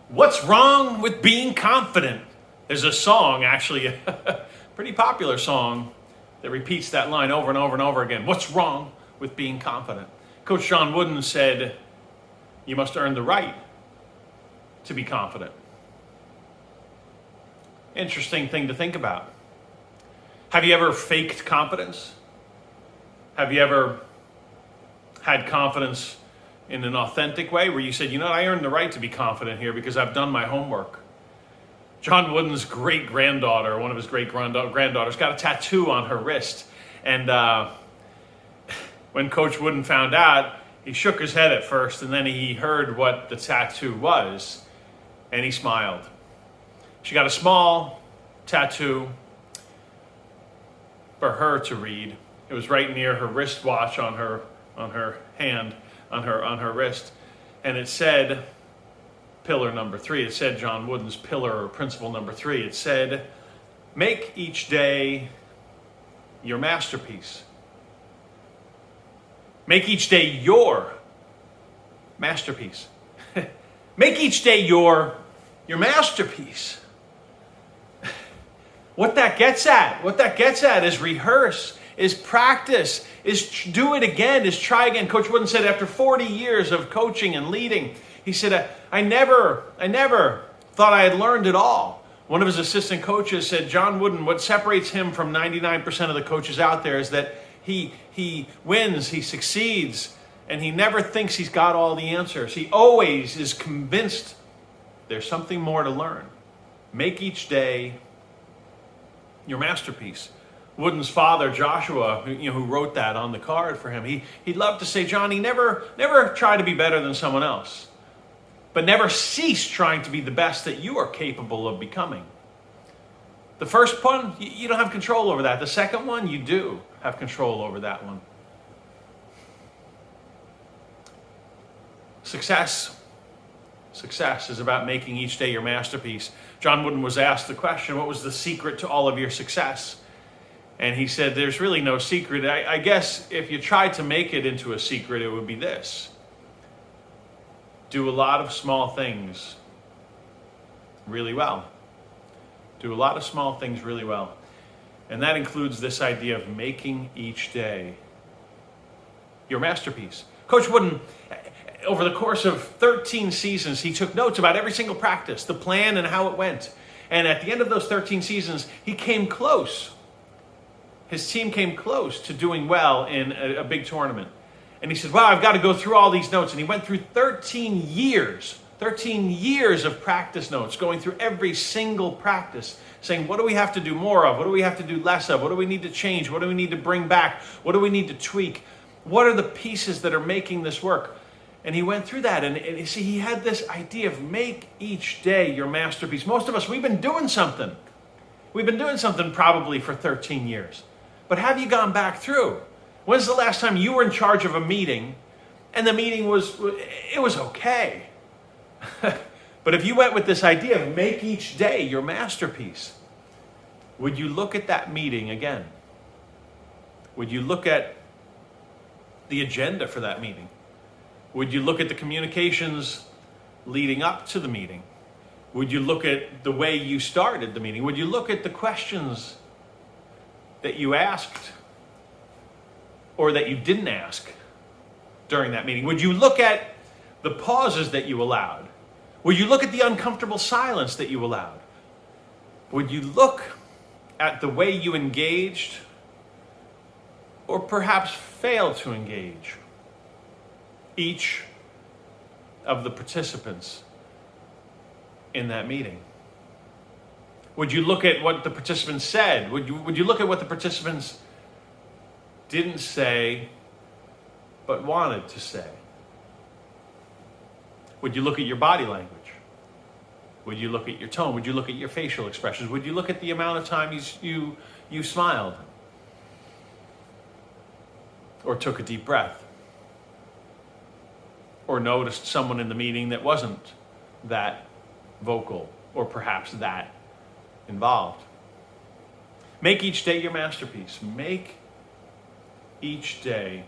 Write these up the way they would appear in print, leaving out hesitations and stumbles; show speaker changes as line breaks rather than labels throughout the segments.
What's wrong with being confident? There's a song, actually, a pretty popular song that repeats that line over and over and over again. What's wrong with being confident? Coach John Wooden said, you must earn the right to be confident. Interesting thing to think about. Have you ever faked confidence? Have you ever had confidence in an authentic way where you said, you know, I earned the right to be confident here because I've done my homework? John Wooden's great-granddaughter, one of his great-granddaughters, got a tattoo on her wrist. And when Coach Wooden found out, he shook his head at first, and then he heard what the tattoo was, and he smiled. She got a small tattoo for her to read. It was right near her wristwatch on her hand, on her wrist, and it said pillar number 3. It said John Wooden's pillar or principle number 3. It said, make each day your masterpiece. Make each day your masterpiece. Make each day your masterpiece. What that gets at is rehearse, is practice, is do it again, is try again. Coach Wooden said after 40 years of coaching and leading, he said, I never thought I had learned it all. One of his assistant coaches said, John Wooden, what separates him from 99% of the coaches out there is that he wins, he succeeds, and he never thinks he's got all the answers. He always is convinced there's something more to learn. Make each day your masterpiece. Wooden's father, Joshua, who wrote that on the card for him, he loved to say, John, he never tried to be better than someone else, but never cease trying to be the best that you are capable of becoming. The first one, you don't have control over that. The second one, you do have control over that one. Success is about making each day your masterpiece. John Wooden was asked the question, what was the secret to all of your success? And he said, there's really no secret. I guess if you tried to make it into a secret, it would be this. Do a lot of small things really well. Do a lot of small things really well. And that includes this idea of making each day your masterpiece. Coach Wooden, over the course of 13 seasons, he took notes about every single practice, the plan and how it went. And at the end of those 13 seasons, he came close. His team came close to doing well in a big tournament. And he said, wow, I've got to go through all these notes. And he went through 13 years of practice notes, going through every single practice, saying, what do we have to do more of? What do we have to do less of? What do we need to change? What do we need to bring back? What do we need to tweak? What are the pieces that are making this work? And he went through that. And you see, he had this idea of make each day your masterpiece. Most of us, we've been doing something. We've been doing something probably for 13 years. But have you gone back through? When's the last time you were in charge of a meeting and the meeting was okay? But if you went with this idea of make each day your masterpiece, would you look at that meeting again? Would you look at the agenda for that meeting? Would you look at the communications leading up to the meeting? Would you look at the way you started the meeting? Would you look at the questions that you asked or that you didn't ask during that meeting? Would you look at the pauses that you allowed? Would you look at the uncomfortable silence that you allowed? Would you look at the way you engaged or perhaps failed to engage each of the participants in that meeting? Would you look at what the participants said? Would you look at what the participants didn't say but wanted to say? Would you look at your body language? Would you look at your tone? Would you look at your facial expressions? Would you look at the amount of time you smiled or took a deep breath or noticed someone in the meeting that wasn't that vocal or perhaps that involved? Make each day your masterpiece. Make each day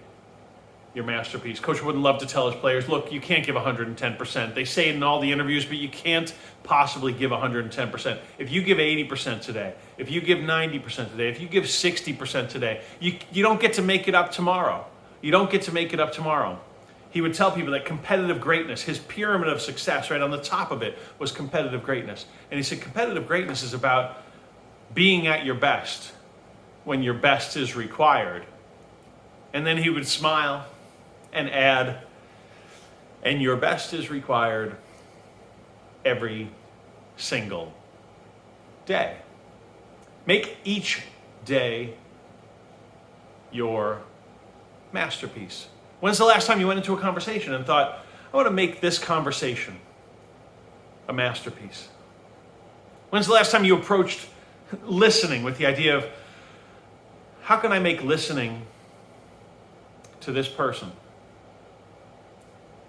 your masterpiece. Coach Wooden loved to tell his players, look, you can't give 110%. They say it in all the interviews, but you can't possibly give 110%. If you give 80% today, if you give 90% today, if you give 60% today, you don't get to make it up tomorrow. You don't get to make it up tomorrow. He would tell people that competitive greatness, his pyramid of success, right on the top of it was competitive greatness. And he said competitive greatness is about being at your best when your best is required. And then he would smile and add, and your best is required every single day. Make each day your masterpiece. When's the last time you went into a conversation and thought, I want to make this conversation a masterpiece? When's the last time you approached listening with the idea of, how can I make listening to this person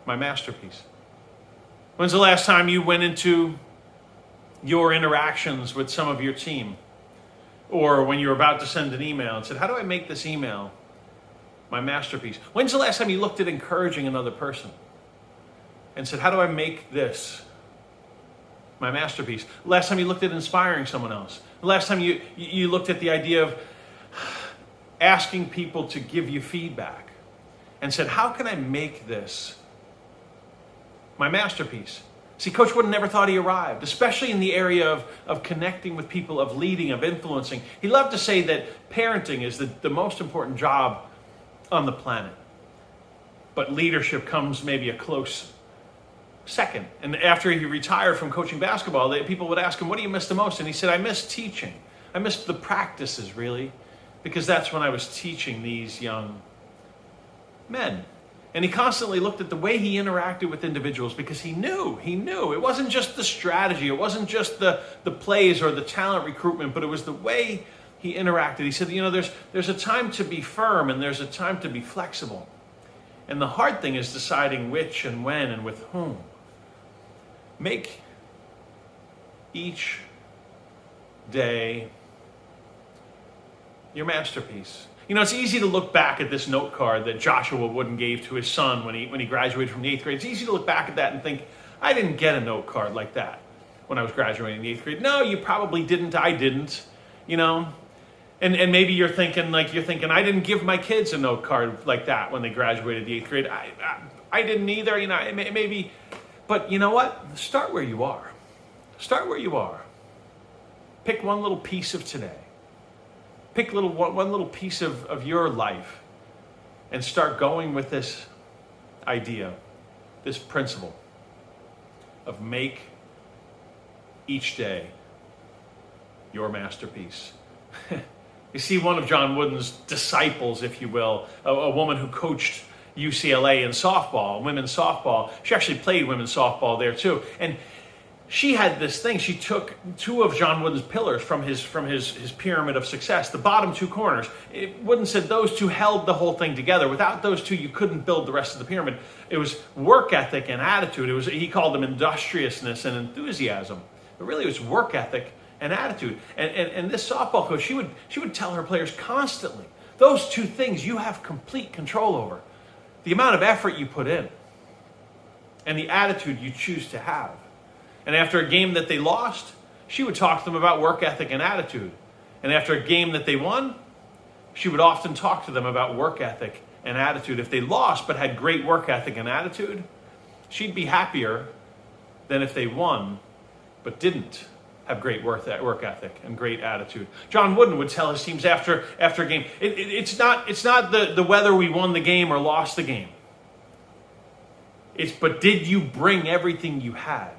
my masterpiece? When's the last time you went into your interactions with some of your team, or when you were about to send an email and said, how do I make this email my masterpiece? When's the last time you looked at encouraging another person and said, how do I make this my masterpiece? Last time you looked at inspiring someone else. The last time you looked at the idea of asking people to give you feedback and said, how can I make this my masterpiece? See, Coach Wooden never thought he arrived, especially in the area of connecting with people, of leading, of influencing. He loved to say that parenting is the most important job on the planet. But leadership comes maybe a close second. And after he retired from coaching basketball, people would ask him, what do you miss the most? And he said, I miss teaching. I miss the practices, really, because that's when I was teaching these young men. And he constantly looked at the way he interacted with individuals, because he knew. It wasn't just the strategy, it wasn't just the plays or the talent recruitment, but it was the way he interacted. He said, there's a time to be firm and there's a time to be flexible. And the hard thing is deciding which and when and with whom. Make each day your masterpiece. It's easy to look back at this note card that Joshua Wooden gave to his son when he graduated from the 8th grade. It's easy to look back at that and think, I didn't get a note card like that when I was graduating the 8th grade. No, you probably didn't. I didn't. And maybe you're thinking, I didn't give my kids a note card like that when they graduated the 8th grade. I didn't either. Maybe. But you know what? Start where you are. Start where you are. Pick one little piece of today. Pick one little piece of your life and start going with this idea, this principle of make each day your masterpiece. You see, one of John Wooden's disciples, if you will, a woman who coached UCLA in softball, women's softball. She actually played women's softball there too. And she had this thing. She took two of John Wooden's pillars from his pyramid of success, the bottom two corners. Wooden said those two held the whole thing together. Without those two, you couldn't build the rest of the pyramid. It was work ethic and attitude. He called them industriousness and enthusiasm. But really, it was work ethic and attitude. And this softball coach, she would tell her players constantly, those two things you have complete control over. The amount of effort you put in and the attitude you choose to have. And after a game that they lost, she would talk to them about work ethic and attitude. And after a game that they won, she would often talk to them about work ethic and attitude. If they lost but had great work ethic and attitude, she'd be happier than if they won but didn't have great work ethic and great attitude. John Wooden would tell his teams after a game, it's not the whether we won the game or lost the game. But did you bring everything you had?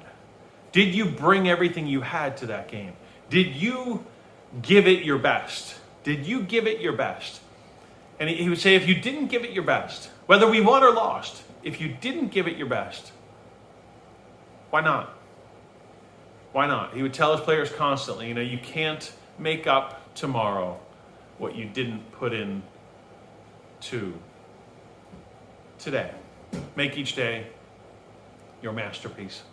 Did you bring everything you had to that game? Did you give it your best? Did you give it your best? And he would say, if you didn't give it your best, whether we won or lost, if you didn't give it your best, why not? Why not? He would tell his players constantly, you can't make up tomorrow what you didn't put in to today. Make each day your masterpiece.